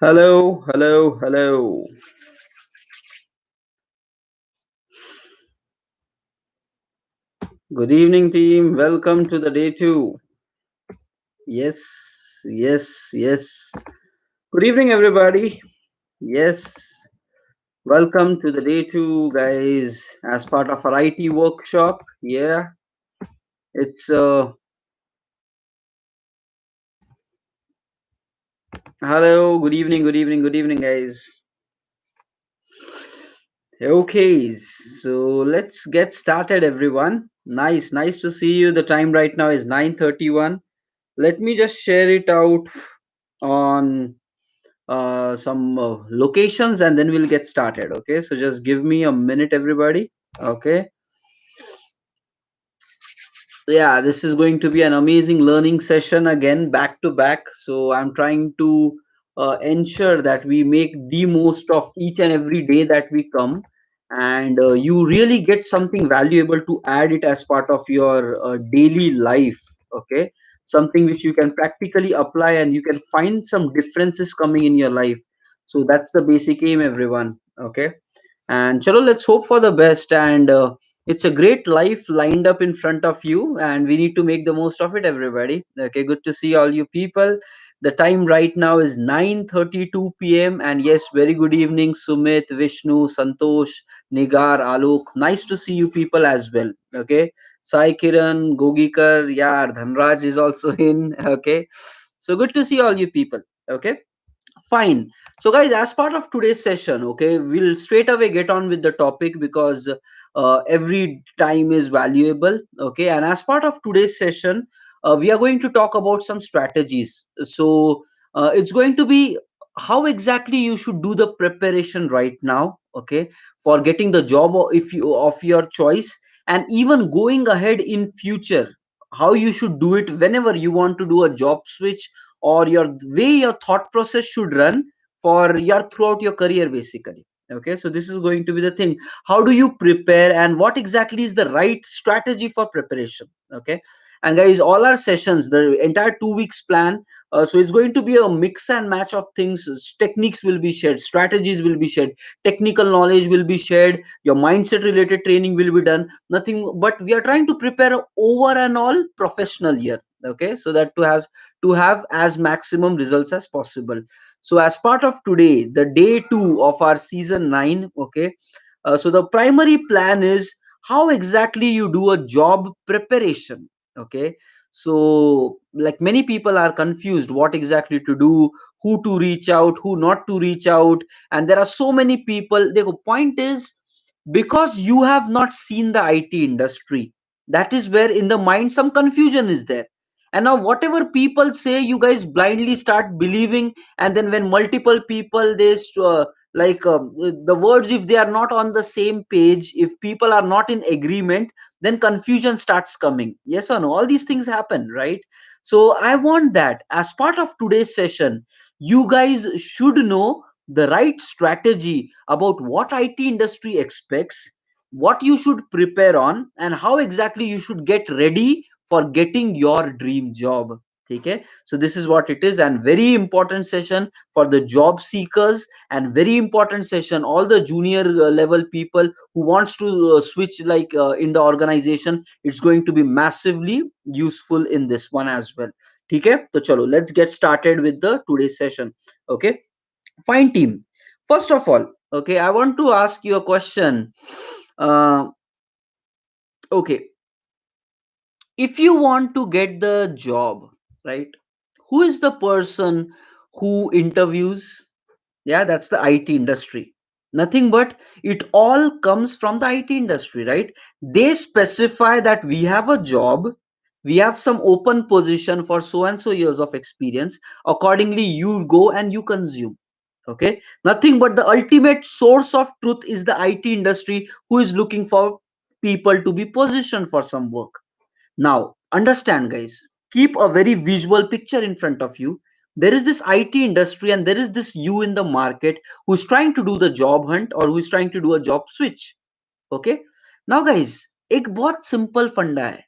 Hello, hello, hello. Good evening, team. Welcome to the day two. Yes, yes, yes. Good evening, everybody. Yes, welcome to the day two, guys. As part of our IT workshop. Yeah, it's hello. Good evening, guys. Okay, so let's get started, everyone. Nice to see you. The time right now is 9:31. Let me just share it out on some locations and then we'll get started. Okay, so just give me a minute, everybody. Okay, yeah, this is going to be an amazing learning session again, back to back. So I'm trying to ensure that we make the most of each and every day that we come, and you really get something valuable to add it as part of your daily life. Okay, something which you can practically apply and you can find some differences coming in your life. So that's the basic aim, everyone. Okay, and chalo, let's hope for the best. And it's a great life lined up in front of you, and we need to make the most of it, everybody. Okay, good to see all you people. The time right now is 9:32 p.m. and yes, very good evening, Sumit, Vishnu, Santosh, Nigar, Alok. Nice to see you people as well. Okay, Sai Kiran, Gogikar, yeah, Dhanraj is also in. Okay, so good to see all you people. Okay, fine. So, guys, as part of today's session, okay, we'll straight away get on with the topic because every time is valuable. Okay, and as part of today's session, we are going to talk about some strategies. So, it's going to be how exactly you should do the preparation right now. Okay, for getting the job if you of your choice, and even going ahead in future, how you should do it whenever you want to do a job switch, or your way your thought process should run for your throughout your career, basically. Okay, so this is going to be the thing. How do you prepare and what exactly is the right strategy for preparation? Okay, and guys, all our sessions, the entire 2 weeks plan, so it's going to be a mix and match of things. Techniques will be shared, strategies will be shared, technical knowledge will be shared, your mindset related training will be done. Nothing but we are trying to prepare a over and all professional year. Okay, so that to have as maximum results as possible. So as part of today, the day 2 of our season 9. Okay, so the primary plan is how exactly you do a job preparation. Okay, so like many people are confused what exactly to do, who to reach out, who not to reach out, and there are so many people. The point is, because you have not seen the IT industry, that is where in the mind some confusion is there. And now whatever people say, you guys blindly start believing, and then when multiple people the words, if they are not on the same page, if people are not in agreement, then confusion starts coming. Yes or no? All these things happen, right? So I want that as part of today's session, you guys should know the right strategy about what IT industry expects, what you should prepare on, and how exactly you should get ready for getting your dream job. Okay, so this is what it is, and very important session for the job seekers, and very important session all the junior level people who wants to switch in the organization. It's going to be massively useful in this one as well. Okay, so chalo, let's get started with the today's session. Okay, fine, team. First of all, okay, I want to ask you a question. uh, okay, if you want to get the job, right, who is the person who interviews? Yeah, that's the IT industry. Nothing but it all comes from the IT industry, right? They specify that we have a job, we have some open position for so and so years of experience. Accordingly, you go and you consume. Okay, nothing but the ultimate source of truth is the IT industry, who is looking for people to be positioned for some work. Now, understand, guys, keep a very visual picture in front of you. There is this IT industry, and there is this you in the market who's trying to do the job hunt or who is trying to do a job switch. Okay. Now, guys, एक बहुत simple फंडा है.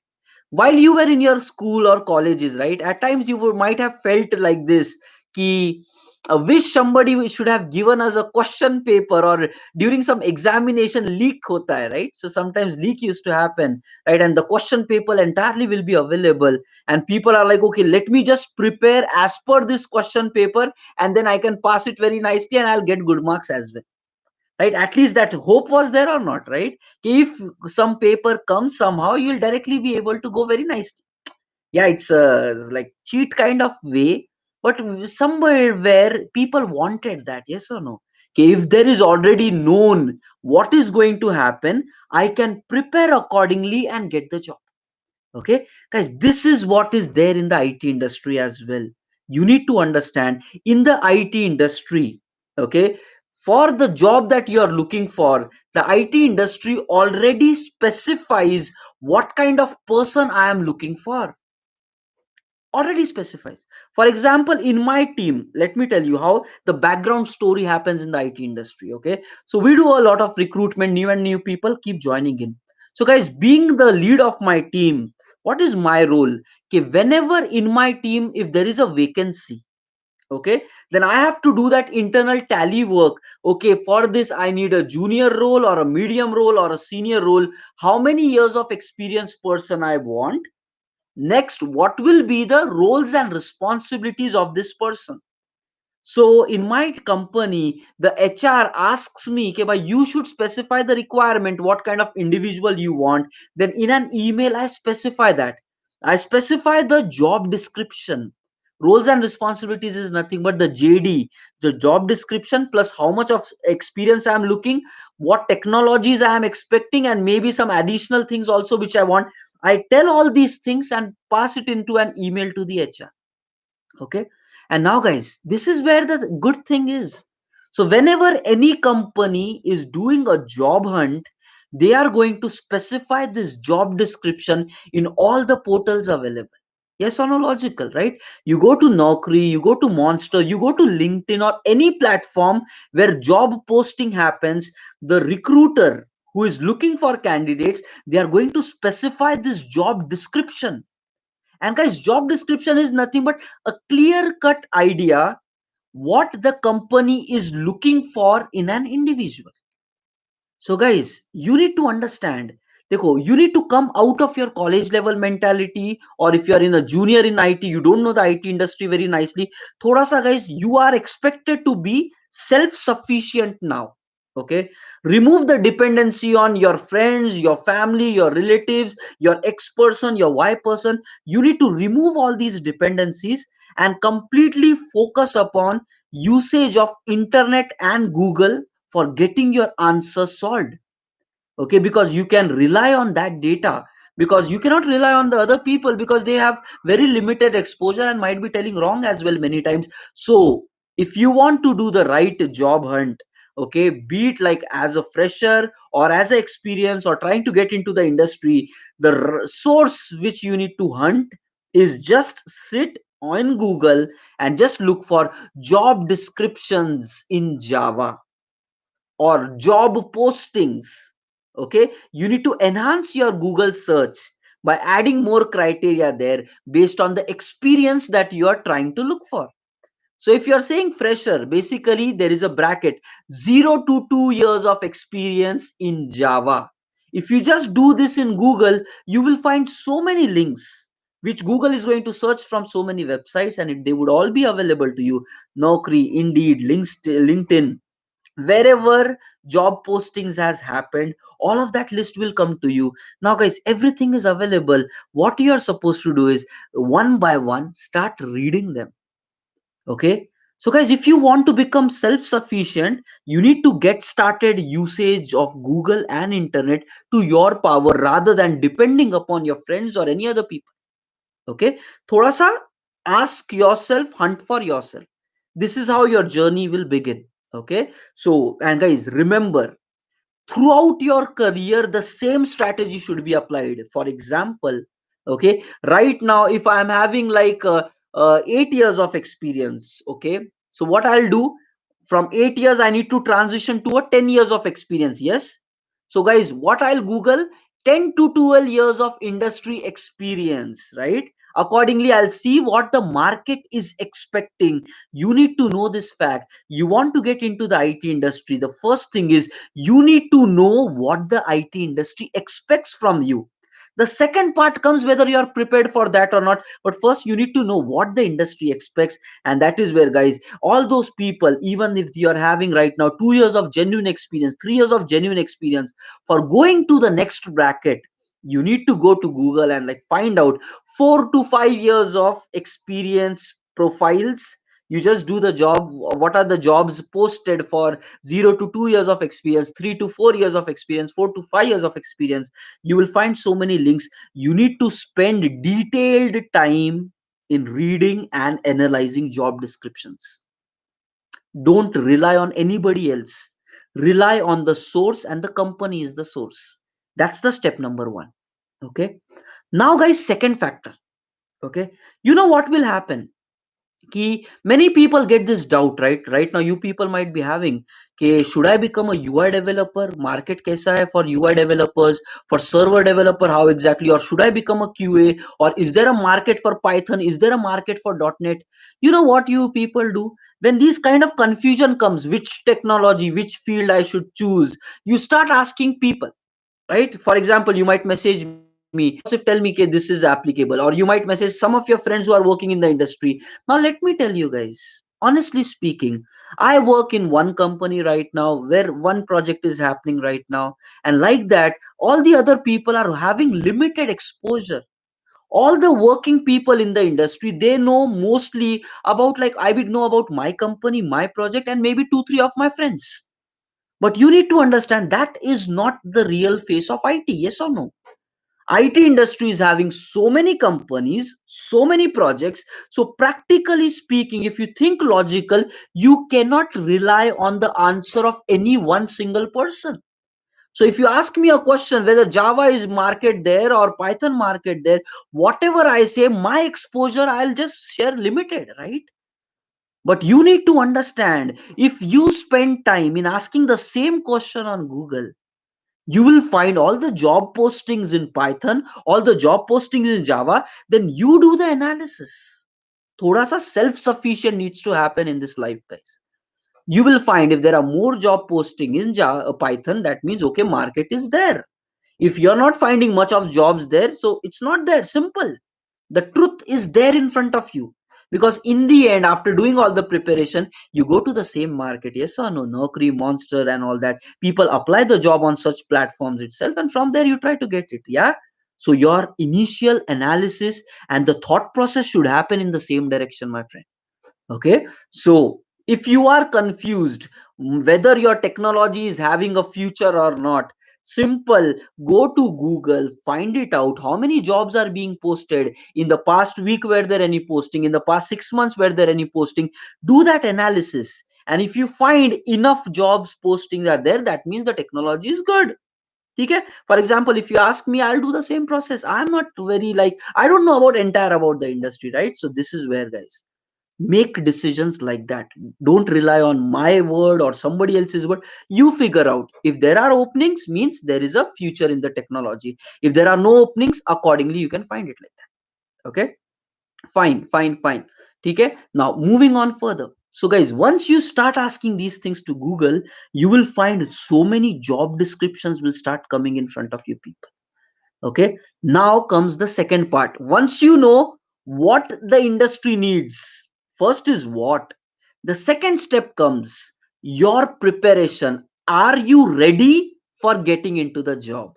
While you were in your school or colleges, right? At times you might have felt like this, कि I wish somebody should have given us a question paper, or during some examination leak hota hai, right? So sometimes leak used to happen, right? And the question paper entirely will be available, and people are like, okay, let me just prepare as per this question paper, and then I can pass it very nicely, and I'll get good marks as well, right? At least that hope was there or not, right? If some paper comes somehow, you'll directly be able to go very nicely. Yeah, it's a like cheat kind of way, but somewhere where people wanted that, yes or no? Okay, if there is already known what is going to happen, I can prepare accordingly and get the job. Okay, guys, this is what is there in the IT industry as well. You need to understand, in the IT industry, okay, for the job that you are looking for, the IT industry already specifies what kind of person I am looking for, already specifies. For example, in my team, let me tell you how the background story happens in the IT industry. Okay, so we do a lot of recruitment, new and new people keep joining in. So guys, being the lead of my team, what is my role? Okay, whenever in my team if there is a vacancy, okay, then I have to do that internal tally work. Okay, for this I need a junior role or a medium role or a senior role, how many years of experience person I want. Next, what will be the roles and responsibilities of this person? So in my company, the HR asks me, okay, but you should specify the requirement, what kind of individual you want. Then in an email, I specify that. I specify the job description. Roles and responsibilities is nothing but the JD, the job description, plus how much of experience I'm looking, what technologies I am expecting, and maybe some additional things also which I want. I tell all these things and pass it into an email to the HR. Okay, and now guys, this is where the good thing is. So whenever any company is doing a job hunt, they are going to specify this job description in all the portals available. Yes or no? Logical, right? You go to Naukri, you go to Monster, you go to LinkedIn or any platform where job posting happens, the recruiter who is looking for candidates, they are going to specify this job description. And guys, job description is nothing but a clear cut idea what the company is looking for in an individual. So guys, you need to understand. Dekho, you need to come out of your college level mentality, or if you are in a junior in IT, you don't know the IT industry very nicely. Thoda sa guys, you are expected to be self-sufficient now. Okay, remove the dependency on your friends, your family, your relatives, your X person, your Y person. You need to remove all these dependencies and completely focus upon usage of internet and Google for getting your answer solved. Okay, because you can rely on that data, because you cannot rely on the other people because they have very limited exposure and might be telling wrong as well many times. So if you want to do the right job hunt, okay, be it like as a fresher or as an experience or trying to get into the industry, the source which you need to hunt is just sit on Google and just look for job descriptions in Java or job postings. Okay, you need to enhance your Google search by adding more criteria there based on the experience that you are trying to look for. So if you're saying fresher, basically there is a bracket 0 to 2 years of experience in Java. If you just do this in Google, you will find so many links which Google is going to search from so many websites, and they would all be available to you. Naukri, Indeed, LinkedIn, wherever job postings has happened, all of that list will come to you. Now guys, everything is available. What you are supposed to do is one by one start reading them. Okay, so guys, if you want to become self sufficient, you need to get started usage of Google and internet to your power rather than depending upon your friends or any other people. Okay, thoda sa ask yourself, hunt for yourself. This is how your journey will begin. Okay, so and guys, remember, throughout your career the same strategy should be applied. For example, okay, right now if I am having like 8 years of experience, okay, so what I'll do, from 8 years I need to transition to a 10 years of experience. Yes, so guys, what I'll Google, 10 to 12 years of industry experience, right? Accordingly, I'll see what the market is expecting. You need to know this fact. You want to get into the IT industry. The first thing is you need to know what the IT industry expects from you. The second part comes whether you are prepared for that or not. But first, you need to know what the industry expects. And that is where, guys, all those people, even if you are having right now 2 years of genuine experience, 3 years of genuine experience, for going to the next bracket, you need to go to Google and like find out 4 to 5 years of experience profiles. You just do the job. What are the jobs posted for 0 to 2 years of experience, 3 to 4 years of experience, 4 to 5 years of experience? You will find so many links. You need to spend detailed time in reading and analyzing job descriptions. Don't rely on anybody else. Rely on the source, and the company is the source. That's the step number one. Okay. Now, guys, second factor. Okay. You know what will happen? Ki many people get this doubt, right now you people might be having, कि should I become a UI developer? Market kaisa hai for UI developers, for server developer, how exactly? Or should I become a QA? Or is there a market for Python? Is there a market for .NET? You know what you people do? When these kind of confusion comes, which technology, which field I should choose, you start asking people, right? For example, you might message me, Joseph, tell me, okay, this is applicable. Or you might message some of your friends who are working in the industry. Now let me tell you, guys, honestly speaking, I work in one company right now where one project is happening right now, and like that, all the other people are having limited exposure. All the working people in the industry, they know mostly about, like, I would know about my company, my project, and maybe 2 3 of my friends. But you need to understand that is not the real face of IT. Yes or no? IT industry is having so many companies, so many projects. So practically speaking, if you think logical, you cannot rely on the answer of any one single person. So if you ask me a question whether Java is market there or Python market there, whatever I say, my exposure, I'll just share limited, right? But you need to understand, if you spend time in asking the same question on Google, you will find all the job postings in Python, all the job postings in Java. Then you do the analysis. Thoda sa self-sufficient needs to happen in this life, guys. You will find if there are more job posting in Java, Python, that means okay, market is there. If you're not finding much of jobs there, so it's not there. Simple. The truth is there in front of you. Because in the end, after doing all the preparation, you go to the same market. Yes or no? Naukri, Monster, and all that. People apply the job on such platforms itself, and from there you try to get it. Yeah. So your initial analysis and the thought process should happen in the same direction, my friend. Okay. So if you are confused whether your technology is having a future or not, simple, go to Google, find it out, how many jobs are being posted in the past week, were there any posting in the past 6 months, were there any posting? Do that analysis, and if you find enough jobs posting are there, that means the technology is good. Okay. For example, if you ask me, I'll do the same process. I'm not very, like, I don't know about entire about the industry, right? So this is where, guys, make decisions like that. Don't rely on my word or somebody else's word. You figure out, if there are openings, means there is a future in the technology. If there are no openings, accordingly you can find it like that. Okay. Fine, fine, fine. Okay. Now moving on further. So guys, once you start asking these things to Google, you will find so many job descriptions will start coming in front of you people. Okay. Now comes the second part. Once you know what the industry needs, first is what. The second step comes your preparation. Are you ready for getting into the job?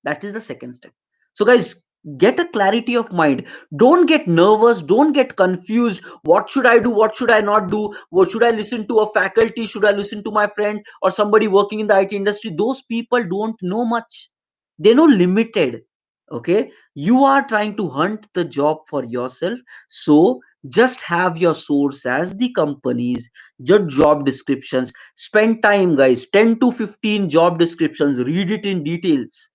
That is the second step. So, guys, get a clarity of mind. Don't get nervous. Don't get confused. What should I do? What should I not do? What should I listen to? A faculty? Should I listen to my friend or somebody working in the IT industry? Those people don't know much. They know limited. Okay. You are trying to hunt the job for yourself. So, just have your source as the companies, just job descriptions. Spend time, guys. 10 to 15 job descriptions. Read it in details,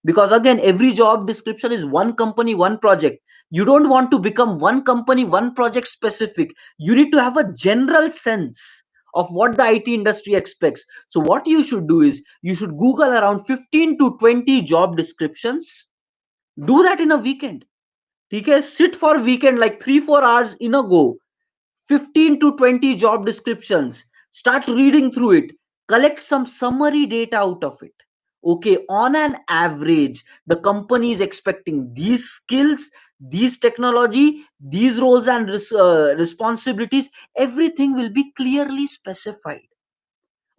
because again, every job description is one company, one project. You don't want to become one company, one project specific. You need to have a general sense of what the IT industry expects. So what you should do is you should Google around 15 to 20 job descriptions. Do that in a weekend. ठीक है, sit for weekend like 3 4 hours in a go, 15 to 20 job descriptions, start reading through it, collect some summary data out of it. Okay, on an average the company is expecting these skills, these technology, these roles and responsibilities, everything will be clearly specified.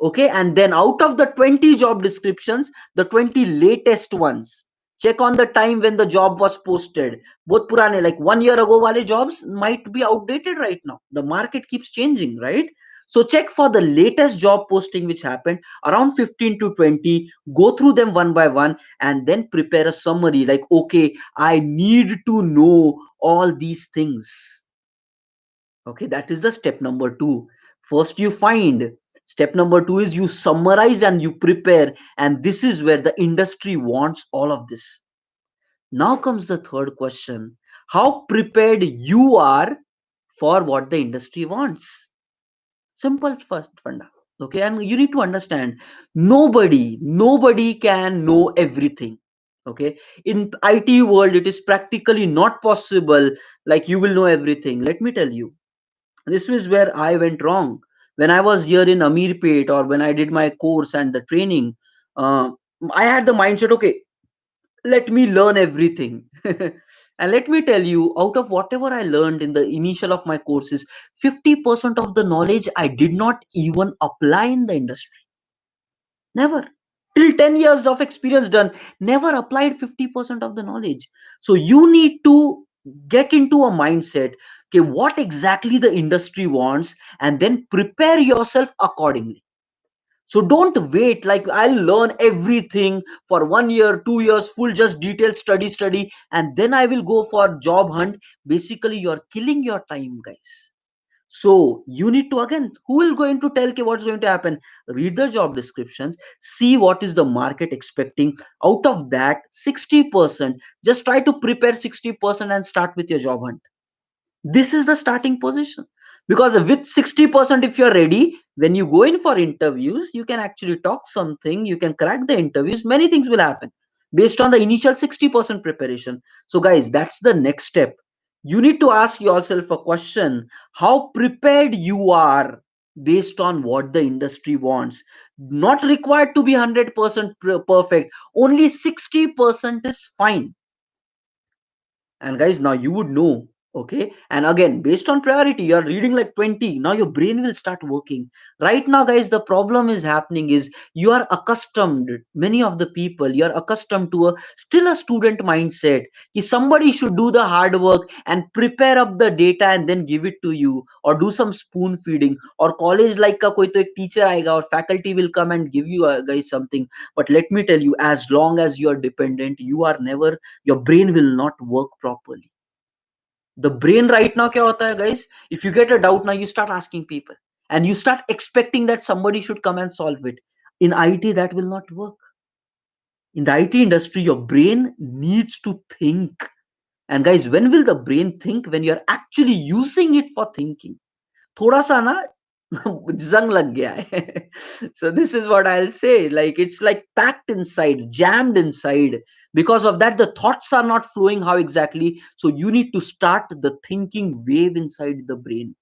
Okay, and then out of the 20 job descriptions, the 20 latest ones, check on the time when the job was posted. Both purane like 1 year ago wale jobs might be outdated right now, the market keeps changing, right? So check for the latest job posting which happened around 15 to 20, go through them one by one, and then prepare a summary like, okay, I need to know all these things. Okay, that is the step number 2. First you find, step number 2 is you summarize and you prepare, and this is where the industry wants all of this. Now comes the third question: how prepared you are for what the industry wants. Simple first funda. Okay, and you need to understand, nobody can know everything. Okay, in IT world it is practically not possible like you will know everything. Let me tell you, this is where I went wrong. When I was here in Amirpet, or when I did my course and the training, uh, I had the mindset, okay, let me learn everything. And let me tell you, out of whatever I learned in the initial of my courses, 50% of the knowledge I did not even apply in the industry. Never. Till 10 years of experience done, never applied 50% of the knowledge. So you need to get into a mindset, okay, what exactly the industry wants, and then prepare yourself accordingly. So don't wait like I'll learn everything for 1 year, 2 years, full just detailed study, and then I will go for job hunt. Basically, you're killing your time, guys. So you need to, again, who will going to tell you what's going to happen? Read the job descriptions, see what is the market expecting. Out of that 60%, just try to prepare 60% and start with your job hunt. This is the starting position, because with 60% if you're ready, when you go in for interviews you can actually talk something, you can crack the interviews, many things will happen based on the initial 60% preparation. So guys, that's the next step. You need to ask yourself a question: how prepared you are based on what the industry wants. Not required to be 100% perfect, only 60% is fine. And guys, now you would know. Okay, and again, based on priority, you're reading like 20, now your brain will start working. Right now guys, the problem is happening is you are accustomed, many of the people, you're accustomed to a still a student mindset. If somebody should do the hard work and prepare up the data and then give it to you, or do some spoon feeding, or college like ka koi to ek teacher aega or faculty will come and give you guys something. But let me tell you, as long as you are dependent, you are never, your brain will not work properly. The brain right now kya hota hai guys, if you get a doubt now, you start asking people, and you start expecting that somebody should come and solve it. In IT that will not work. In the IT industry your brain needs to think. And guys, when will the brain think? When you're actually using it for thinking. थोड़ा सा ना जंग लग गया है. So this is what I'll say, like it's like packed inside, jammed inside. Because of that the thoughts are not flowing how exactly. So you need to start the thinking wave inside the brain.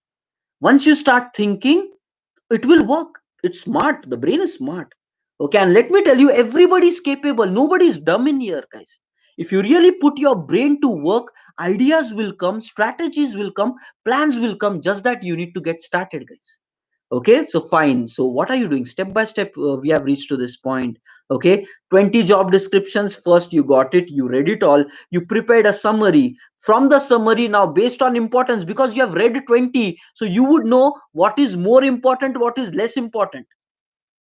Once you start thinking, it will work. It's smart, the brain is smart. Okay, and let me tell you, everybody is capable, nobody is dumb in here, guys. If you really put your brain to work, ideas will come, strategies will come, plans will come, just that you need to get started, guys. Okay, so fine, so what are you doing step by step? We have reached to this point. Okay, 20 job descriptions, first you got it, you read it all, you prepared a summary. From the summary, now based on importance, because you have read 20, so you would know what is more important, what is less important.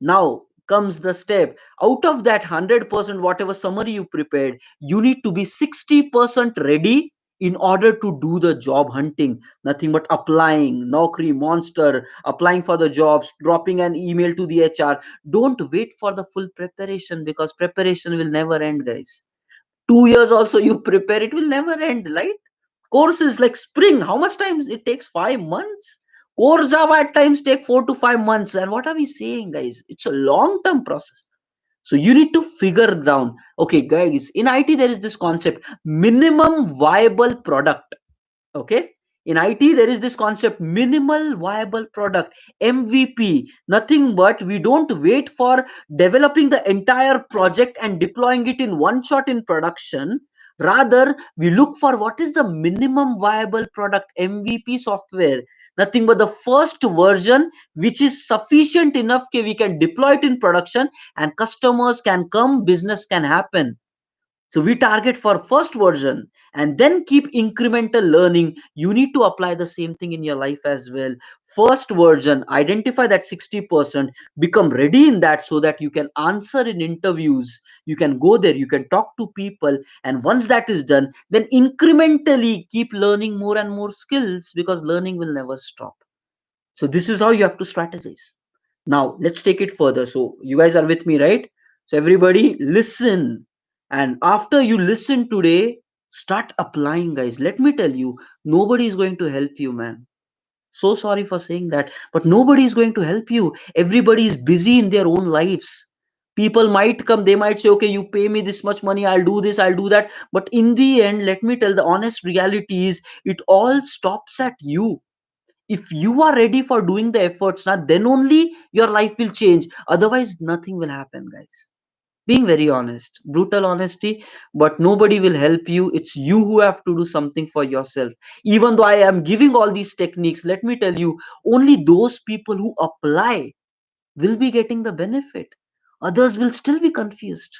Now comes the step. Out of that 100%, whatever summary you prepared, you need to be 60% ready in order to do the job hunting. Nothing but applying, Naukri, Monster, applying for the jobs, dropping an email to the HR. Don't wait for the full preparation, because preparation will never end, guys. 2 years also you prepare, it will never end, right? Course is like spring. How much time it takes? 5 months. Core Java at times take 4 to 5 months. And what are we saying, guys? It's a long term process. So you need to figure down, okay guys, in IT there is this concept, minimum viable product. Okay, in it there is this concept, minimal viable product, MVP. Nothing but we don't wait for developing the entire project and deploying it in one shot in production. Rather, we look for what is the minimum viable product, MVP software. Nothing but the first version which is sufficient enough that we can deploy it in production and customers can come, business can happen. So we target for first version and then keep incremental learning. You need to apply the same thing in your life as well. First version, identify that 60%, become ready in that so that you can answer in interviews. You can go there, you can talk to people. And once that is done, then incrementally keep learning more and more skills because learning will never stop. So this is how you have to strategize. Now let's take it further. So you guys are with me, right? So everybody listen. And after you listen today, start applying, guys. Let me tell you, nobody is going to help you, man. So sorry for saying that, but nobody is going to help you. Everybody is busy in their own lives. People might come, they might say, okay, you pay me this much money, I'll do this, I'll do that. But in the end, let me tell, the honest reality is it all stops at you. If you are ready for doing the efforts now, then only your life will change. Otherwise nothing will happen, guys. Being very honest, brutal honesty. But nobody will help you, it's you who have to do something for yourself. Even though I am giving all these techniques, let me tell you, only those people who apply will be getting the benefit. Others will still be confused.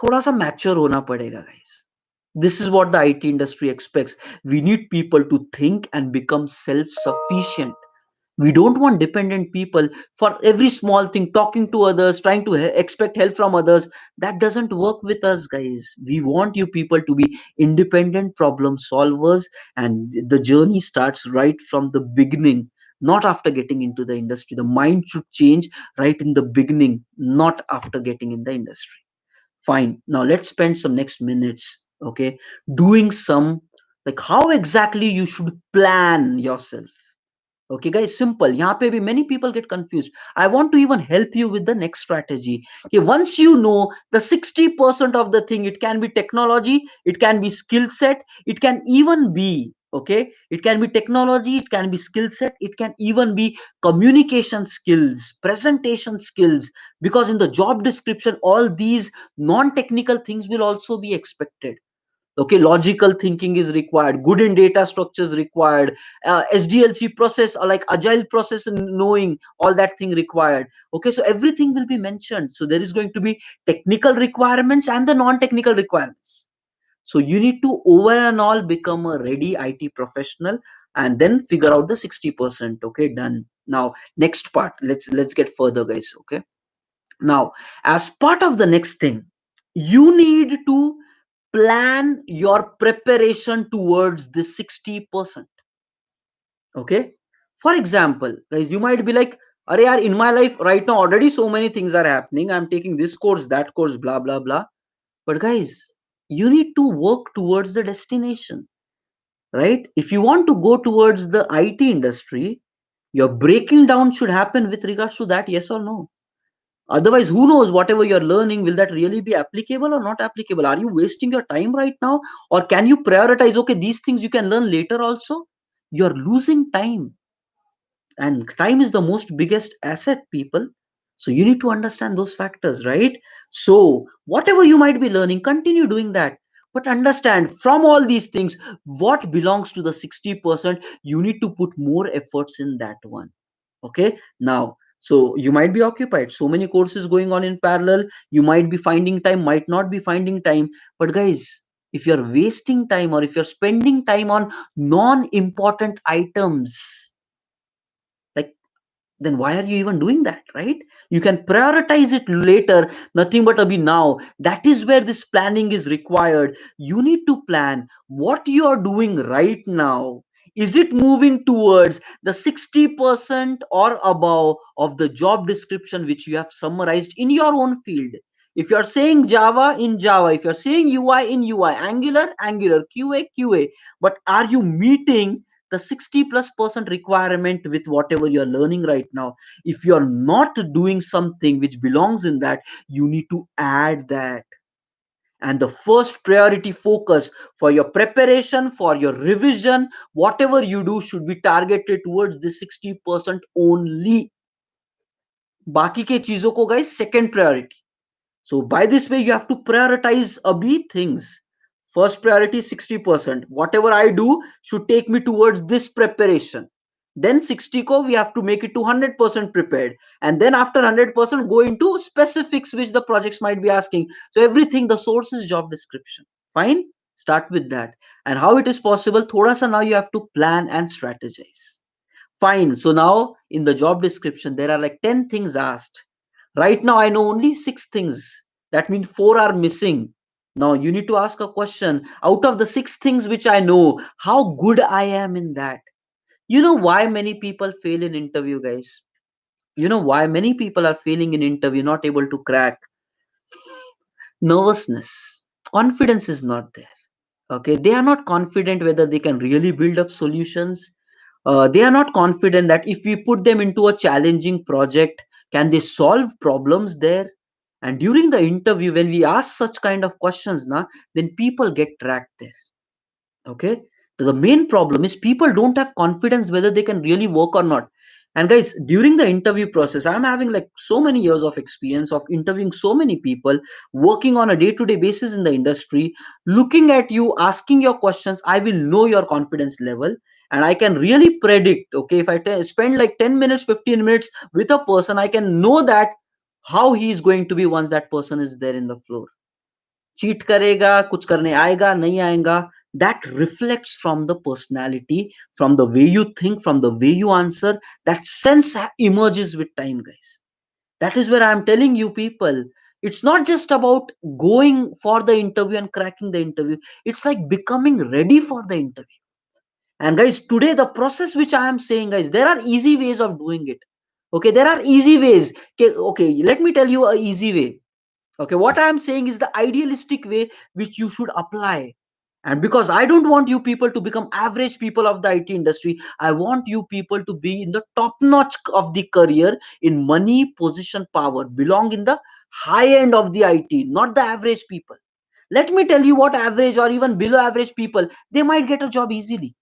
थोड़ा सा mature होना पड़ेगा, guys. This is what the IT industry expects. We need people to think and become self sufficient. We don't want dependent people for every small thing, talking to others, trying to expect help from others. That doesn't work with us, guys. We want you people to be independent problem solvers, and the journey starts right from the beginning, not after getting into the industry. The mind should change right in the beginning, not after getting in the industry. Fine, now let's spend some next minutes, okay, doing some, like, how exactly you should plan yourself. Okay, guys, simple. यहाँ पे भी many people get confused. I want to even help you with the next strategy. Okay, once you know the 60% of the thing, it can be technology, it can be skill set, it can even be, okay, it can be technology, it can be skill set, it can even be communication skills, presentation skills. Because in the job description, all these non-technical things will also be expected. Okay, logical thinking is required, good in data structures required, SDLC process, or like agile process and knowing all that thing required. Okay, so everything will be mentioned. So there is going to be technical requirements and the non-technical requirements. So you need to over and all become a ready IT professional, and then figure out the 60%. Okay, done. Now next part, let's get further, guys. Okay, now as part of the next thing, you need to plan your preparation towards the 60%. Okay, for example, guys, you might be like, are yaar, in my life right now already so many things are happening, I'm taking this course, that course, blah blah blah. But guys, you need to work towards the destination, right? If you want to go towards the IT industry, your breaking down should happen with regards to that, yes or no. Otherwise, who knows, whatever you're learning, will that really be applicable or not applicable? Are you wasting your time right now? Or can you prioritize, okay, these things you can learn later also? You're losing time. And time is the most biggest asset, people. So you need to understand those factors, right? So whatever you might be learning, continue doing that. But understand from all these things, what belongs to the 60%, you need to put more efforts in that one. Okay, now, so you might be occupied, so many courses going on in parallel, you might be finding time, might not be finding time. But guys, if you're wasting time or if you're spending time on non-important items, like, then why are you even doing that, right? You can prioritize it later, nothing but abhi now. That is where this planning is required. You need to plan what you are doing right now. Is it moving towards the 60% or above of the job description which you have summarized in your own field? If you're saying Java, in Java. If you're saying UI, in UI. Angular, Angular. QA, QA. But are you meeting the 60+% requirement with whatever you're learning right now. If you're not doing something which belongs in that, you need to add that. And the first priority focus for your preparation, for your revision, whatever you do should be targeted towards the 60% only. बाकी के चीजों को guys second priority. So by this way, you have to prioritize abhi things. First priority 60%. Whatever I do should take me towards this preparation. Then 60 ko we have to make it to 100% prepared. And then after 100% go into specifics which the projects might be asking. So everything, the source is job description. Fine. Start with that. And how it is possible? Thoda sa now you have to plan and strategize. Fine. So now in the job description, there are like 10 things asked. Right now, I know only six things. That means four are missing. Now you need to ask a question. Out of the six things which I know, how good I am in that? You know why many people fail in interview, guys? You know why many people are failing in interview, not able to crack? Nervousness. Confidence is not there. Okay, they are not confident whether they can really build up solutions. They are not confident that if we put them into a challenging project, can they solve problems there? And during the interview, when we ask such kind of questions, then people get tracked there. Okay, the main problem is people don't have confidence whether they can really work or not. And guys, during the interview process, I'm having like so many years of experience of interviewing so many people, working on a day-to-day basis in the industry, looking at you, asking your questions, I will know your confidence level. And I can really predict, okay, if I spend like 10 minutes 15 minutes with a person, I can know that how he is going to be once that person is there in the floor. Cheat करेगा, कुछ करने आएगा, नहीं आएगा. That reflects from the personality, from the way you think, from the way you answer. That sense emerges with time, guys. That is where I am telling you people, it's not just about going for the interview and cracking the interview. It's like becoming ready for the interview. And guys, today the process which I am saying, guys, there are easy ways of doing it. Okay, there are easy ways. Okay, okay, let me tell you a easy way. Okay, what I am saying is the idealistic way which you should apply. And because I don't want you people to become average people of the IT industry, I want you people to be in the top notch of the career, in money, position, power, belong in the high end of the IT, not the average people. Let me tell you what average or even below average people, they might get a job easily.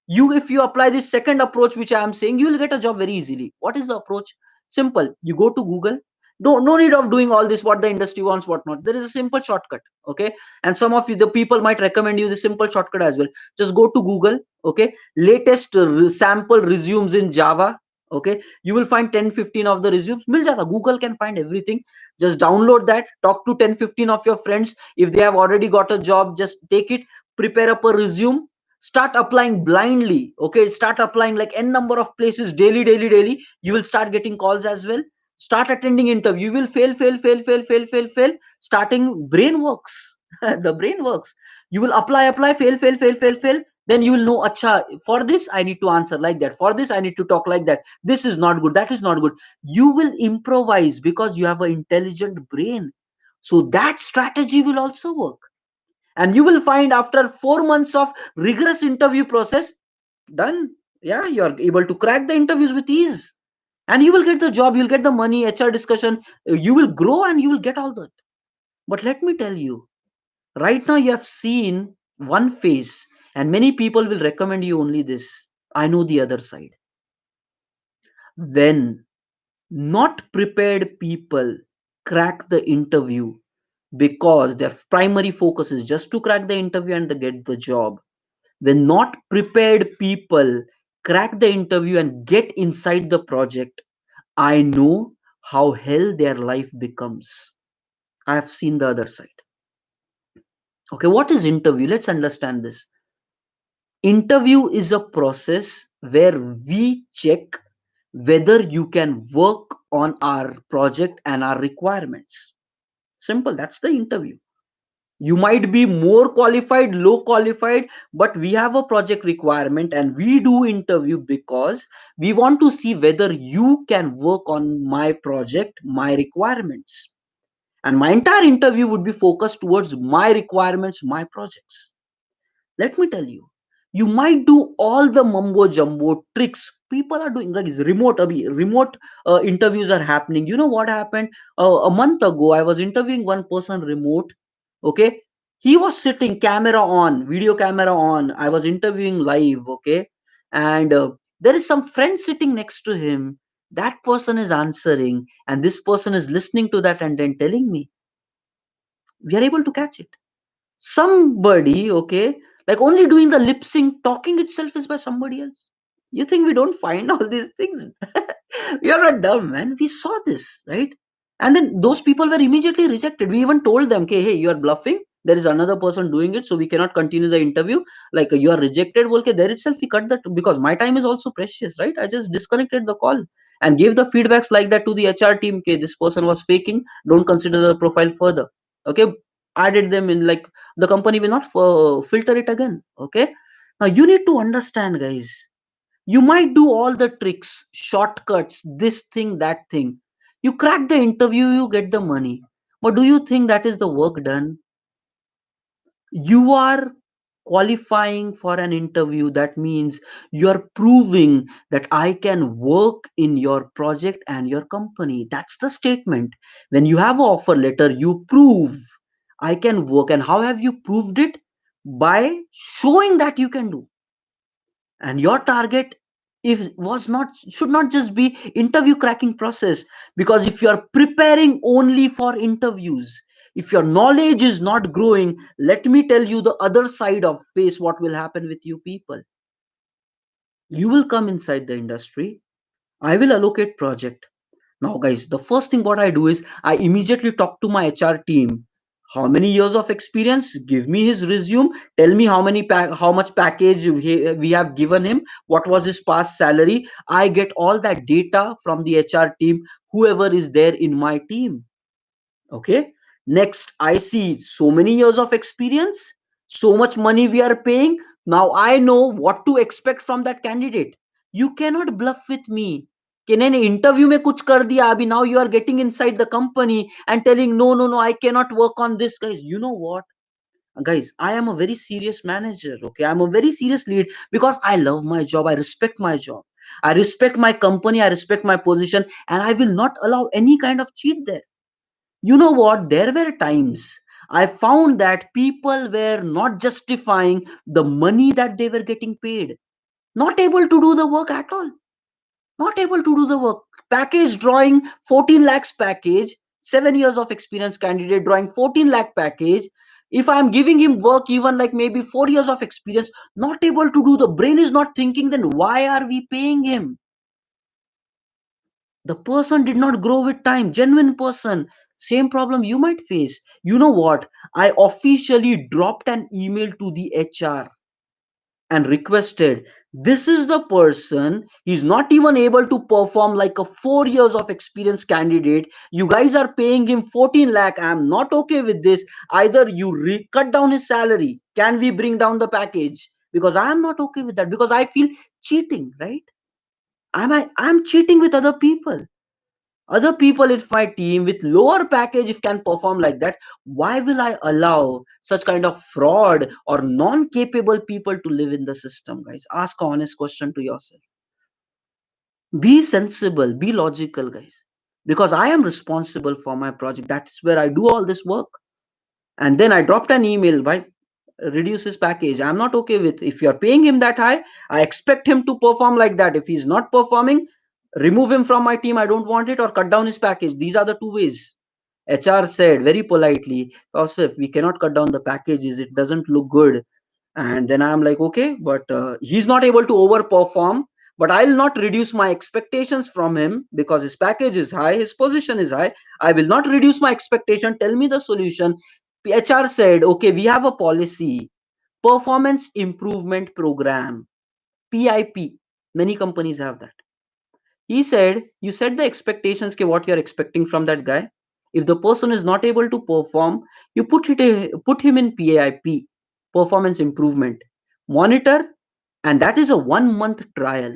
You, if you apply this second approach which I am saying, you will get a job very easily. What is the approach? Simple. You go to Google. No need of doing all this what the industry wants, what not. There is a simple shortcut. Okay, and some of you, the people might recommend you the simple shortcut as well. Just go to Google. Okay, latest sample resumes in Java. Okay, you will find 10 15 of the resumes. Mil jata. Google can find everything. Just download that, talk to 10 15 of your friends. If they have already got a job, just take it, prepare up a resume, start applying blindly. Okay, start applying like n number of places daily, daily, daily. You will start getting calls as well. Start attending interview. You will fail, fail, fail, fail, fail, fail, fail. Starting brain works. The brain works. You will apply, apply, fail, fail, fail, fail, fail. Then you will know, acha, for this I need to answer like that, for this I need to talk like that, this is not good, that is not good. You will improvise because you have an intelligent brain. So that strategy will also work. And you will find after 4 months of rigorous interview process, done. Yeah, you are able to crack the interviews with ease, and you will get the job, you'll get the money, HR discussion, you will grow and you will get all that. But let me tell you, right now you have seen one phase, and many people will recommend you only this. I know the other side. When not prepared people crack the interview because their primary focus is just to crack the interview and to get the job, when not prepared people crack the interview and get inside the project, I know how hell their life becomes. I have seen the other side. Okay, what is interview? Let's understand this. Interview is a process where we check whether you can work on our project and our requirements. Simple, that's the interview. You might be more qualified, low qualified, but we have a project requirement and we do interview because we want to see whether you can work on my project, my requirements. And my entire interview would be focused towards my requirements, my projects. Let me tell you, You might do all the mumbo jumbo tricks people are doing, like remote interviews are happening. You know what happened? A month ago I was interviewing one person remote. Okay, he was sitting, camera on, video camera on, I was interviewing live. Okay, and there is some friend sitting next to him. That person is answering and this person is listening to that and then telling me. We are able to catch it. Somebody, okay, like only doing the lip sync, talking itself is by somebody else. You think we don't find all these things? We are not dumb, man. We saw this, right? And then those people were immediately rejected. We even told them, okay, hey, you are bluffing. There is another person doing it, so we cannot continue the interview. Like you are rejected. Okay, there itself we cut that because my time is also precious, right? I just disconnected the call and gave the feedbacks like that to the HR team. Okay, this person was faking. Don't consider the profile further. Okay, added them in, like the company will not filter it again. Okay, now you need to understand, guys, you might do all the tricks, shortcuts, this thing, that thing. You crack the interview, you get the money. But do you think that is the work done? You are qualifying for an interview. That means you are proving that I can work in your project and your company. That's the statement. When you have an offer letter, you prove I can work. And how have you proved it? By showing that you can do. And your target if was not should not just be interview cracking process, because if you are preparing only for interviews, if your knowledge is not growing, let me tell you the other side of face what will happen with you people. You will come inside the industry, I will allocate project. Now, guys, the first thing what I do is I immediately talk to my HR team. How many years of experience? Give me his resume. Tell me how much package we have given him. What was his past salary? I get all that data from the HR team, whoever is there in my team. Okay. Next, I see so many years of experience, so much money we are paying. Now I know what to expect from that candidate. You cannot bluff with me. Can an interview में कुछ कर दिया अभी, now you are getting inside the company and telling no no no I cannot work on this. Guys, you know what, guys, I am a very serious manager. Okay, I'm a very serious lead because I love my job, I respect my job, I respect my company, I respect my position, and I will not allow any kind of cheat there. You know what? There were times I found that people were not justifying the money that they were getting paid, not able to do the work at all, not able to do the work. Package drawing 14 lakhs package, 7 years of experience candidate drawing 14 lakh package. If I'm giving him work, even like maybe 4 years of experience, not able to do, the brain is not thinking, then why are we paying him? The person did not grow with time, genuine person. Same problem you might face. You know what, I officially dropped an email to the HR and requested, this is the person, he's not even able to perform like a 4 years of experience candidate. You guys are paying him 14 lakh. I'm not okay with this. Either you cut down his salary, can we bring down the package, because I am not okay with that, because I feel cheating, right? I'm cheating with other people. Other people in my team with lower package if can perform like that, why will I allow such kind of fraud or non-capable people to live in the system? Guys, ask an honest question to yourself. Be sensible, be logical, guys, because I am responsible for my project. That's where I do all this work. And then I dropped an email, by reduce his package. I'm not okay with, if you're paying him that high, I expect him to perform like that. If he's not performing, remove him from my team, I don't want it, or cut down his package. These are the two ways. HR said very politely, Kausif, we cannot cut down the packages, it doesn't look good. And then I'm like, okay, but he's not able to overperform, but I'll not reduce my expectations from him because his package is high, his position is high. I will not reduce my expectation. Tell me the solution. HR said, okay, we have a policy, performance improvement program, PIP. Many companies have that. He said, you set the expectations, ke what you're expecting from that guy. If the person is not able to perform, you put him in PIP, performance improvement, monitor, and that is a 1 month trial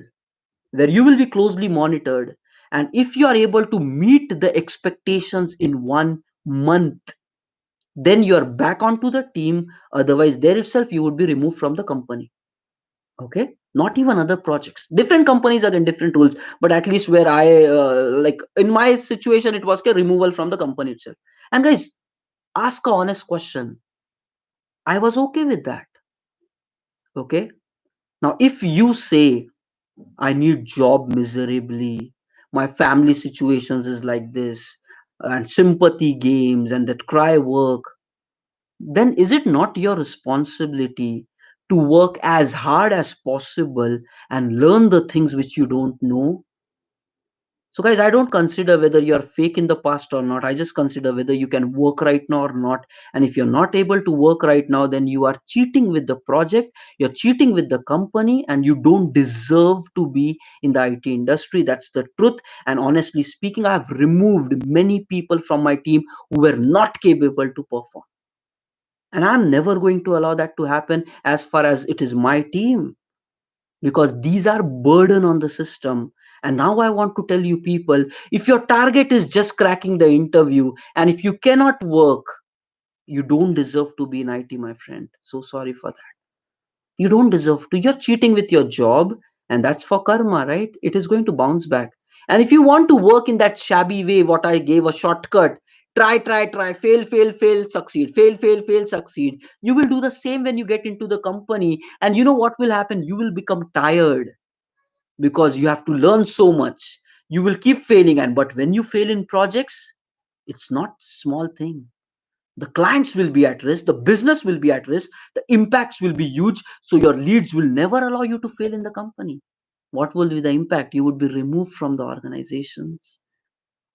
where you will be closely monitored. And if you are able to meet the expectations in 1 month, then you are back onto the team. Otherwise, there itself you would be removed from the company. Okay, not even other projects, different companies, again different rules, but at least where I like in my situation it was a removal from the company itself. And guys, ask a honest question, I was okay with that. Okay, now if you say I need job miserably, my family situations is like this, and sympathy games and that cry work, then is it not your responsibility to work as hard as possible and learn the things which you don't know? So, guys, I don't consider whether you're fake in the past or not. I just consider whether you can work right now or not. And if you're not able to work right now, then you are cheating with the project, you're cheating with the company, and you don't deserve to be in the IT industry. That's the truth. And honestly speaking, I have removed many people from my team who were not capable to perform. And I'm never going to allow that to happen as far as it is my team, because these are burden on the system. And now I want to tell you people, if your target is just cracking the interview and if you cannot work, you don't deserve to be in IT, my friend. So sorry for that. You don't deserve to. You're cheating with your job, and that's for karma, right? It is going to bounce back. And if you want to work in that shabby way, what I gave a shortcut, try, fail, fail, fail, succeed, fail, fail, fail, succeed. You will do the same when you get into the company. And you know what will happen? You will become tired because you have to learn so much. You will keep failing. And but when you fail in projects, it's not small thing. The clients will be at risk, the business will be at risk, the impacts will be huge, so your leads will never allow you to fail in the company. What will be the impact? You would be removed from the organizations,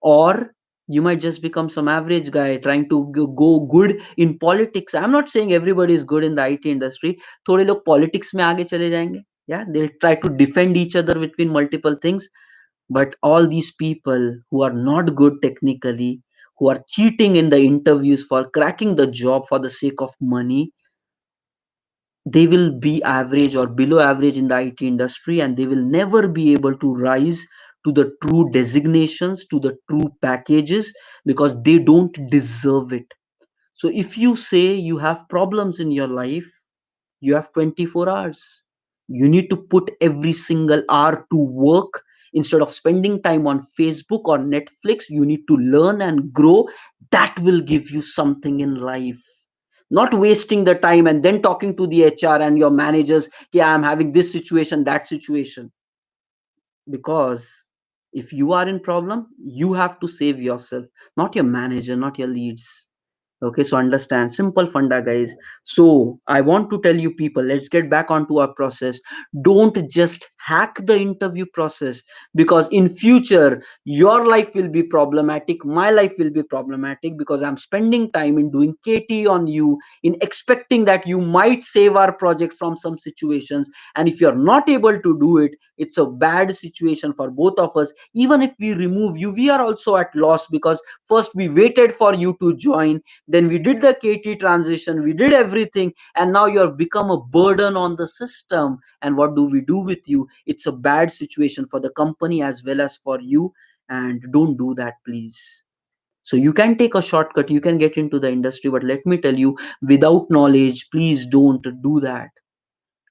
or you might just become some average guy trying to go good in politics. I'm not saying everybody is good in the IT industry. थोड़े लोग politics में आगे चले जाएंगे. Yeah, they'll try to defend each other between multiple things. But all these people who are not good technically, who are cheating in the interviews for cracking the job for the sake of money, they will be average or below average in the IT industry, and they will never be able to rise to the true designations, to the true packages, because they don't deserve it. So if you say you have problems in your life, you have 24 hours. You need to put every single hour to work. Instead of spending time on Facebook or Netflix, you need to learn and grow. That will give you something in life. Not wasting the time and then talking to the HR and your managers, yeah, I'm having this situation, that situation. Because if you are in problem, you have to save yourself, not your manager, not your leads. Okay, so understand simple funda, guys. So I want to tell you people, let's get back onto our process. Don't just hack the interview process, because in future your life will be problematic, my life will be problematic, because I'm spending time in doing KT on you, in expecting that you might save our project from some situations. And if you're not able to do it, it's a bad situation for both of us. Even if we remove you, we are also at loss, because first we waited for you to join, then we did the KT transition, we did everything, and now you have become a burden on the system. And what do we do with you? It's a bad situation for the company as well as for you. And don't do that, please. So you can take a shortcut, you can get into the industry, but let me tell you, without knowledge, please don't do that.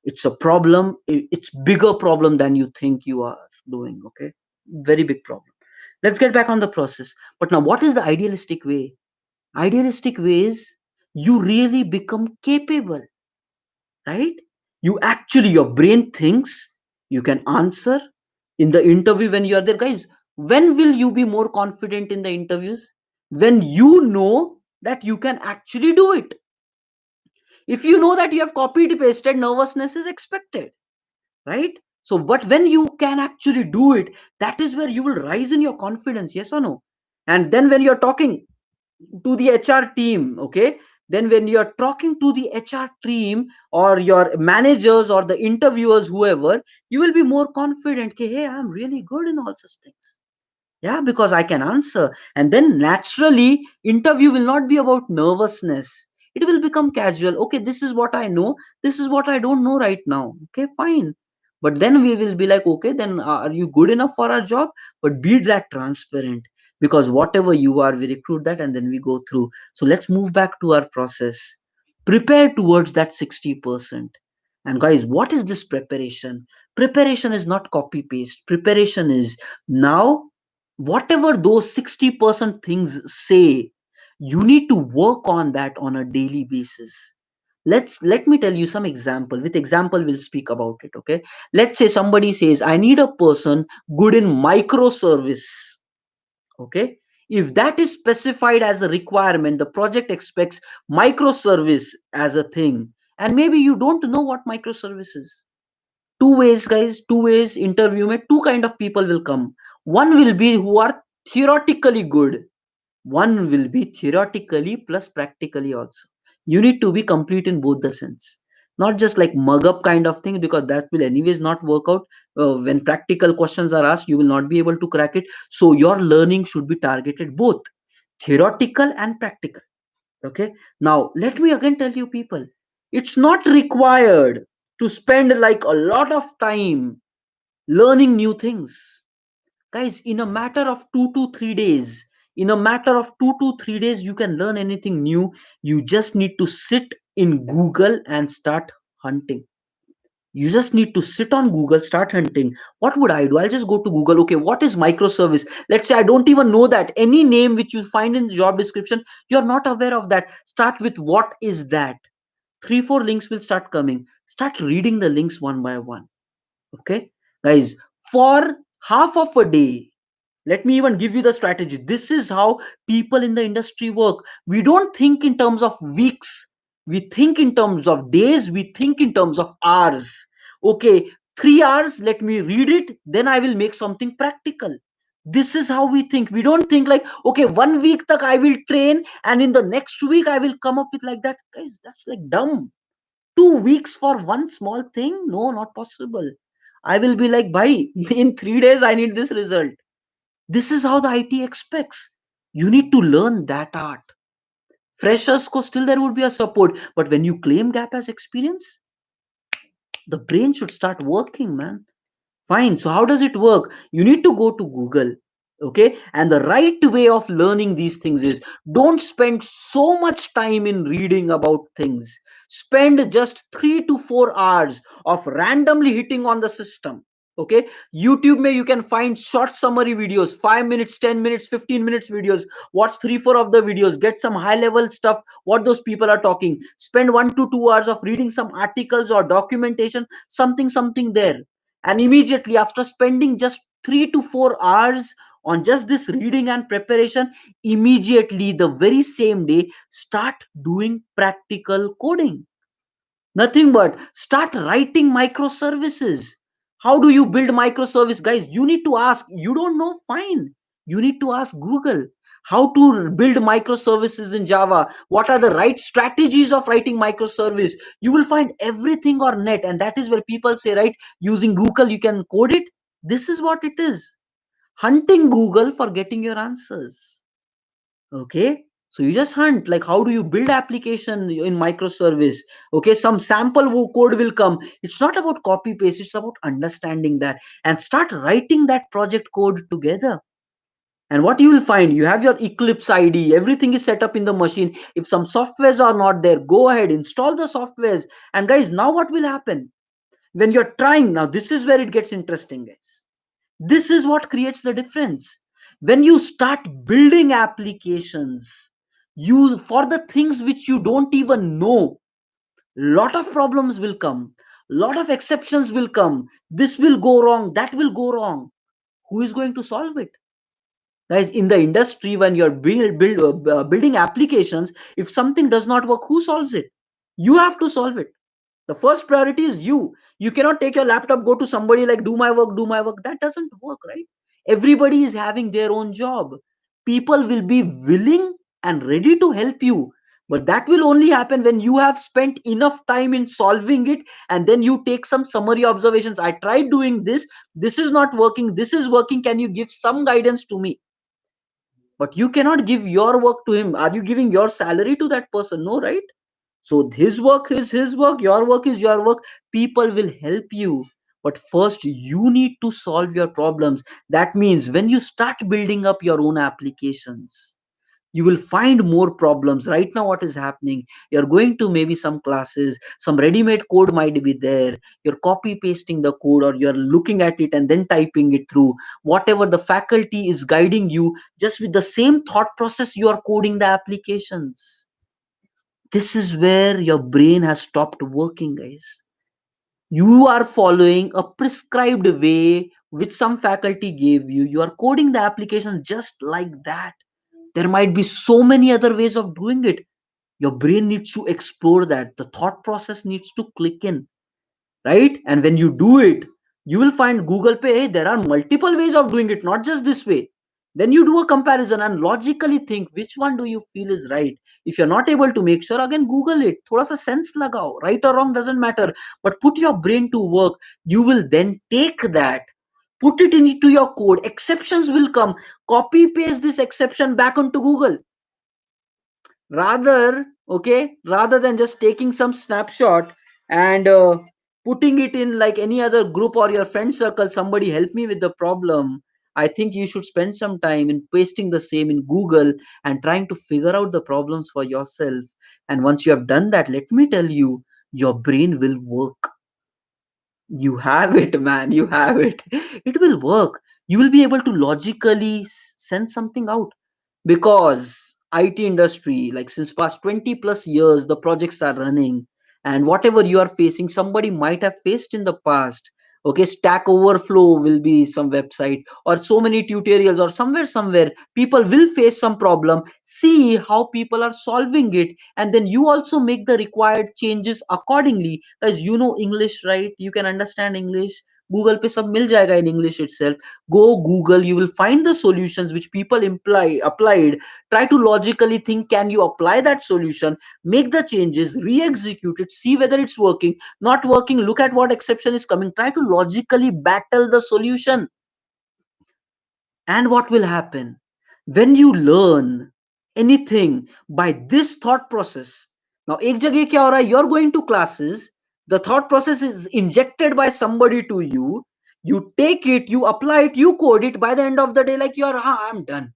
It's a problem. It's bigger problem than you think you are doing. Okay, very big problem. Let's get back on the process. But now, what is the idealistic way? Idealistic ways, you really become capable, right? You actually, your brain thinks you can answer in the interview. When you are there, guys, when will you be more confident in the interviews? When you know that you can actually do it. If you know that you have copied pasted, nervousness is expected, right? So but when you can actually do it, that is where you will rise in your confidence, yes or no? And then when you're talking to the HR team, okay, then when you're talking to the HR team or your managers or the interviewers, whoever, you will be more confident, okay, hey, I'm really good in all such things. Yeah, because I can answer. And then naturally, interview will not be about nervousness. It will become casual. Okay, this is what I know. This is what I don't know right now. Okay, fine. But then we will be like, okay, then are you good enough for our job? But be that transparent, because whatever you are, we recruit that and then we go through. So let's move back to our process. Prepare towards that 60%. And guys, what is this preparation? Preparation is not copy paste. Preparation is now whatever those 60% things say, you need to work on that on a daily basis. Let me tell you some example. With example, we'll speak about it. Okay. Let's say somebody says, I need a person good in microservice. Okay. If that is specified as a requirement, the project expects microservice as a thing. And maybe you don't know what microservice is. Two ways, guys, two ways. Interview में two kind of people will come. One will be who are theoretically good, one will be theoretically plus practically also. You need to be complete in both the sense, not just like mug up kind of thing, because that will anyways not work out. When practical questions are asked, you will not be able to crack it. So your learning should be targeted both theoretical and practical. Okay. Now let me again tell you people, it's not required to spend like a lot of time learning new things. Guys, in a matter of 2 to 3 days, in a matter of 2 to 3 days, you can learn anything new. You just need to sit in Google and start hunting. You just need to sit on Google, start hunting. What would I do? I'll just go to Google. Okay, what is microservice? Let's say I don't even know that. Any name which you find in the job description, you're not aware of that. Start with what is that? 3, 4 links will start coming. Start reading the links one by one. Okay, guys, for half of a day, let me even give you the strategy. This is how people in the industry work. We don't think in terms of weeks, we think in terms of days, we think in terms of hours. Okay, 3 hours, let me read it, then I will make something practical. This is how we think. We don't think like, okay, 1 week tak I will train and in the next week I will come up with like that. Guys, that's like dumb. 2 weeks for one small thing? No, not possible. I will be like, bhai, in 3 days I need this result. This is how the IT expects. You need to learn that art. Freshers ko still there would be a support, but when you claim gap as experience, the brain should start working, man. Fine. So how does it work? You need to go to Google. Okay. And the right way of learning these things is, don't spend so much time in reading about things. Spend just 3 to 4 hours of randomly hitting on the system. Okay. YouTube may you can find short summary videos, 5 minutes, 10 minutes, 15 minutes videos. Watch 3, 4 of the videos. Get some high level stuff. What those people are talking. Spend 1 to 2 hours of reading some articles or documentation. Something there, and immediately after spending just 3 to 4 hours on just this reading and preparation, immediately the very same day start doing practical coding. Nothing but start writing microservices. How do you build microservice? Guys, you need to ask. You don't know? Fine. You need to ask Google. How to build microservices in Java? What are the right strategies of writing microservice? You will find everything on net, and that is where people say, right, using Google, you can code it. This is what it is. Hunting Google for getting your answers. Okay, so you just hunt like how do you build application in microservice. Okay, some sample code will come. It's not about copy paste, it's about understanding that and start writing that project code together. And what you will find, you have your Eclipse ID, everything is set up in the machine. If some softwares are not there, go ahead, install the softwares. And guys, now what will happen when you're trying? Now this is where it gets interesting, guys. This is what creates the difference. When you start building applications, you for the things which you don't even know, lot of problems will come, lot of exceptions will come. This will go wrong, that will go wrong. Who is going to solve it? Guys, in the industry, when you're building applications, if something does not work, who solves it? You have to solve it. The first priority is you. You cannot take your laptop, go to somebody like, do my work. That doesn't work, right? Everybody is having their own job. People will be willing and ready to help you. But that will only happen when you have spent enough time in solving it, and then you take some summary observations. I tried doing this. This is not working. This is working. Can you give some guidance to me? But you cannot give your work to him. Are you giving your salary to that person? No, right? So his work is his work, your work is your work. People will help you. But first, you need to solve your problems. That means when you start building up your own applications, You will find more problems. Right now what is happening, you're going to maybe some classes, some ready made code might be there, you're copy pasting the code, or you're looking at it and then typing it through. Whatever the faculty is guiding you, just with the same thought process you are coding the applications. This is where your brain has stopped working, guys. You are following a prescribed way which some faculty gave you. You are coding the applications just like that. There might be so many other ways of doing it. Your brain needs to explore that. The thought process needs to click in, right? And when you do it, you will find Google Pay, hey, there are multiple ways of doing it, not just this way. Then you do a comparison and logically think which one do you feel is right. If you're not able to, make sure again Google it. Thoda sa sense lagao. Right or wrong doesn't matter, but put your brain to work. You will then take that, put it into your code. Exceptions will come. Copy paste this exception back onto Google. Rather than just taking some snapshot and putting it in like any other group or your friend circle, somebody help me with the problem. I think you should spend some time in pasting the same in Google and trying to figure out the problems for yourself. And once you have done that, let me tell you, your brain will work. You have it, man. You have it. It will work. You will be able to logically send something out, because IT industry, like since past 20 plus years, the projects are running, and whatever you are facing, somebody might have faced in the past. Okay, Stack Overflow will be some website, or so many tutorials, or somewhere people will face some problem. See how people are solving it, and then you also make the required changes accordingly. As you know English, right? You can understand English. Google पे सब मिल जाएगा in English itself. Go Google, you will find the solutions which people applied. Try to logically think, can you apply that solution, make the changes, re-execute it, see whether it's working. Not working, look at what exception is coming, try to logically battle the solution. And what will happen when you learn anything by this thought process? Now ek jagah kya ho raha hai, you're going to classes, the thought process is injected by somebody to you. You take it, you apply it, you code it. By the end of the day, like, you're, I'm done.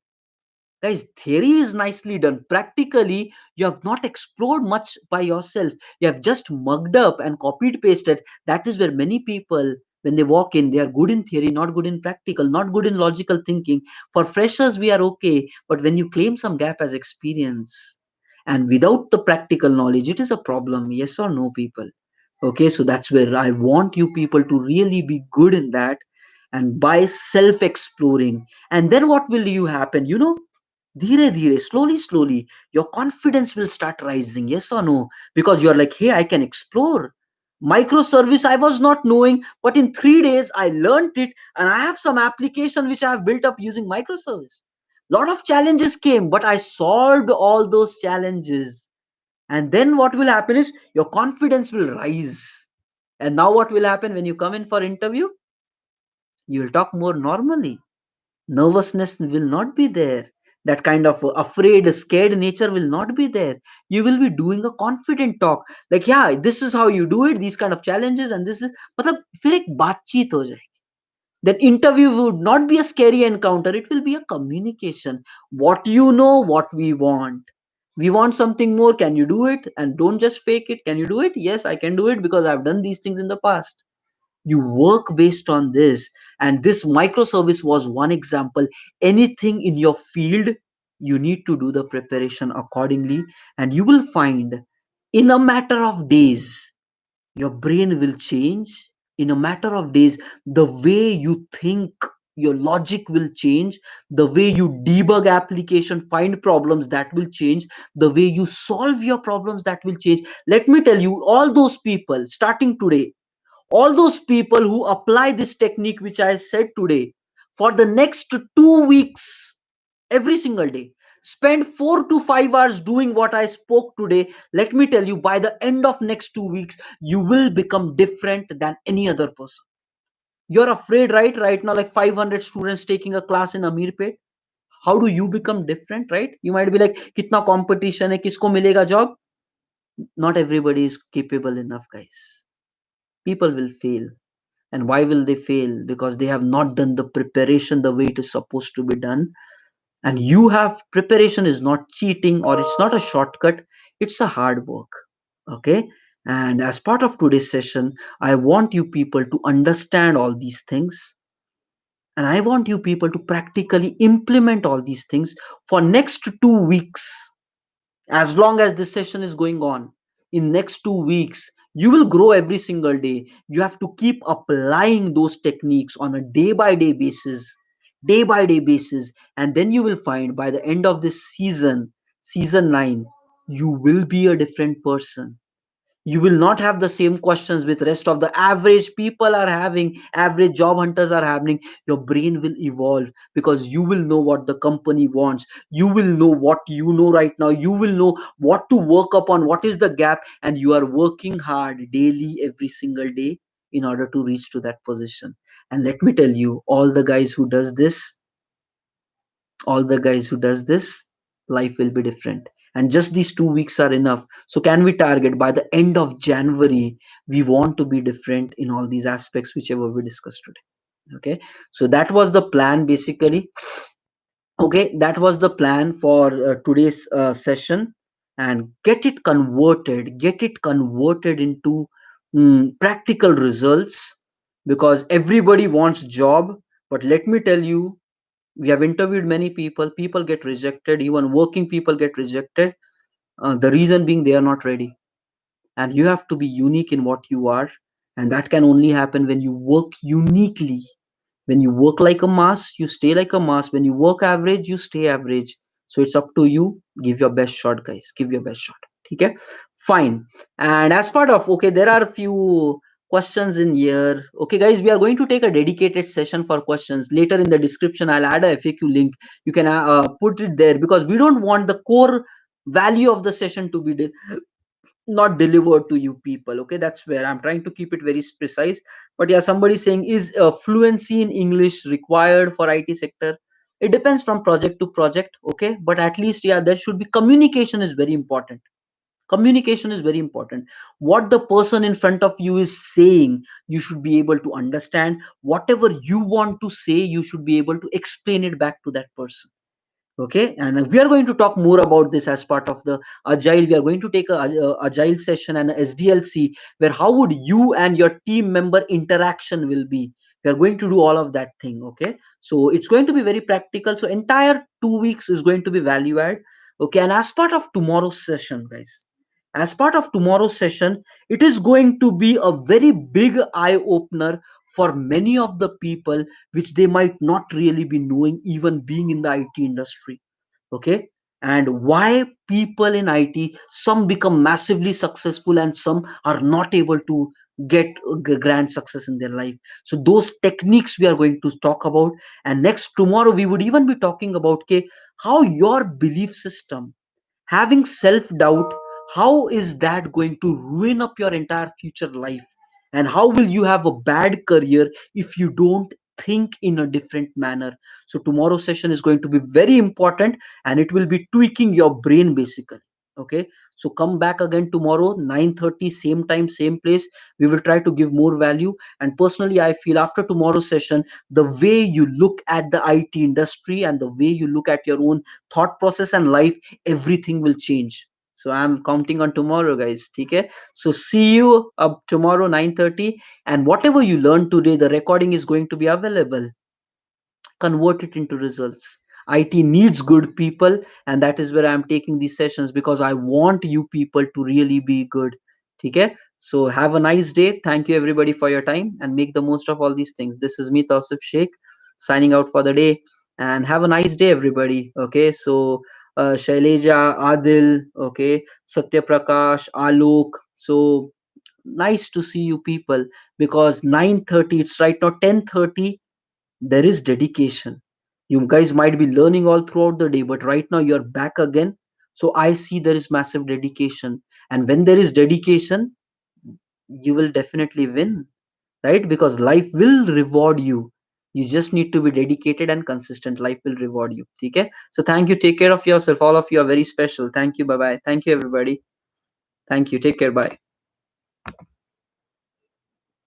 Guys, theory is nicely done. Practically, you have not explored much by yourself. You have just mugged up and copied pasted. That is where many people, when they walk in, they are good in theory, not good in practical, not good in logical thinking. For freshers, we are okay. But when you claim some gap as experience and without the practical knowledge, it is a problem. Yes or no, people? Okay, so that's where I want you people to really be good in that, and by self exploring. And then what will you happen? धीरे धीरे, slowly, your confidence will start rising. Yes or no? Because you are like, hey, I can explore microservice. I was not knowing, but in 3 days I learned it, and I have some application which I have built up using microservice. Lot of challenges came, but I solved all those challenges. And then what will happen is your confidence will rise. And now what will happen when you come in for interview? You will talk more normally. Nervousness will not be there. That kind of afraid, scared nature will not be there. You will be doing a confident talk, like, yeah, this is how you do it, these kind of challenges, and this is, मतलब फिर एक बातचीत हो जाएगी. Then interview would not be a scary encounter, it will be a communication. What you know, what we want something more, can you do it? And don't just fake it. Can you do it? Yes, I can do it because I've done these things in the past. You work based on this. And this microservice was one example. Anything in your field, you need to do the preparation accordingly, and you will find, in a matter of days, your brain will change. In a matter of days, the way you think, your logic will change. The way you debug application, find problems, that will change. The way you solve your problems, that will change. Let me tell you, all those people starting today, all those people who apply this technique which I said today, for the next 2 weeks, every single day, spend 4 to 5 hours doing what I spoke today. Let me tell you, by the end of next 2 weeks, you will become different than any other person. You're afraid, right now, like 500 students taking a class in Amirpet. How do you become different, right? You might be like, kitna competition hai, kisko milega job? Not everybody is capable enough, guys. People will fail. And why will they fail? Because they have not done the preparation the way it is supposed to be done. And you have preparation is not cheating or it's not a shortcut, it's a hard work. Okay. And as part of today's session, I want you people to understand all these things, and I want you people to practically implement all these things for next 2 weeks. As long as this session is going on, in next 2 weeks you will grow every single day. You have to keep applying those techniques on a day by day basis, and then you will find by the end of this season 9, you will be a different person. You will not have the same questions with rest of the average people are having, average job hunters are having. Your brain will evolve because you will know what the company wants. You will know what you know right now. You will know what to work upon, what is the gap, and you are working hard daily every single day in order to reach to that position. And let me tell you, all the guys who does this, life will be different. And just these 2 weeks are enough. So can we target by the end of January, we want to be different in all these aspects whichever we discussed today. Okay. So that was the plan basically. Okay, that was the plan for today's session. And get it converted into practical results, because everybody wants job. But let me tell you, we have interviewed many people, people get rejected, even working people get rejected. The reason being they are not ready. And you have to be unique in what you are, and that can only happen when you work uniquely. When you work like a mass, you stay like a mass. When you work average, you stay average. So it's up to you. Give your best shot, guys. Give your best shot. Okay, fine. And as part of, okay, there are a few questions in here. Okay, guys, we are going to take a dedicated session for questions later. In the description I'll add a FAQ link. You can put it there, because we don't want the core value of the session to be not delivered to you people. Okay, that's where I'm trying to keep it very precise. But yeah, somebody saying, is fluency in English required for IT sector? It depends from project to project. Okay, but at least, yeah, there should be communication is very important. Communication is very important. What the person in front of you is saying, you should be able to understand. Whatever you want to say, you should be able to explain it back to that person. Okay, and we are going to talk more about this as part of the agile. We are going to take a agile session and a SDLC, where how would you and your team member interaction will be. We are going to do all of that thing. Okay, so it's going to be very practical. So entire 2 weeks is going to be value add. Okay, and as part of tomorrow's session, guys, as part of tomorrow's session, it is going to be a very big eye opener for many of the people, which they might not really be knowing, even being in the IT industry. Okay, and why people in IT, some become massively successful and some are not able to get grand success in their life. So those techniques we are going to talk about. And next tomorrow we would even be talking about, okay, how your belief system, having self doubt, how is that going to ruin up your entire future life? And how will you have a bad career if you don't think in a different manner? So tomorrow's session is going to be very important, and it will be tweaking your brain basically. Okay, so come back again tomorrow 9:30, same time, same place. We will try to give more value. And personally, I feel after tomorrow's session, the way you look at the IT industry and the way you look at your own thought process and life, everything will change. So I'm counting on tomorrow, guys. Okay, so see you up tomorrow 9:30. And whatever you learned today, the recording is going to be available. Convert it into results. IT needs good people, and that is where I'm taking these sessions, because I want you people to really be good. Okay, so have a nice day. Thank you everybody for your time, and make the most of all these things. This is me, Tausif Sheikh, signing out for the day. And have a nice day, everybody. Okay, so Shaileja, Adil, okay, Satya Prakash, Alok. So nice to see you people, because 9:30, it's right now 10:30. There is dedication. You guys might be learning all throughout the day, but right now you're back again. So I see there is massive dedication. And when there is dedication, you will definitely win, right? Because life will reward you. You just need to be dedicated and consistent. Life will reward you. Okay, so thank you. Take care of yourself. All of you are very special. Thank you. Bye bye. Thank you, everybody. Thank you. Take care. Bye.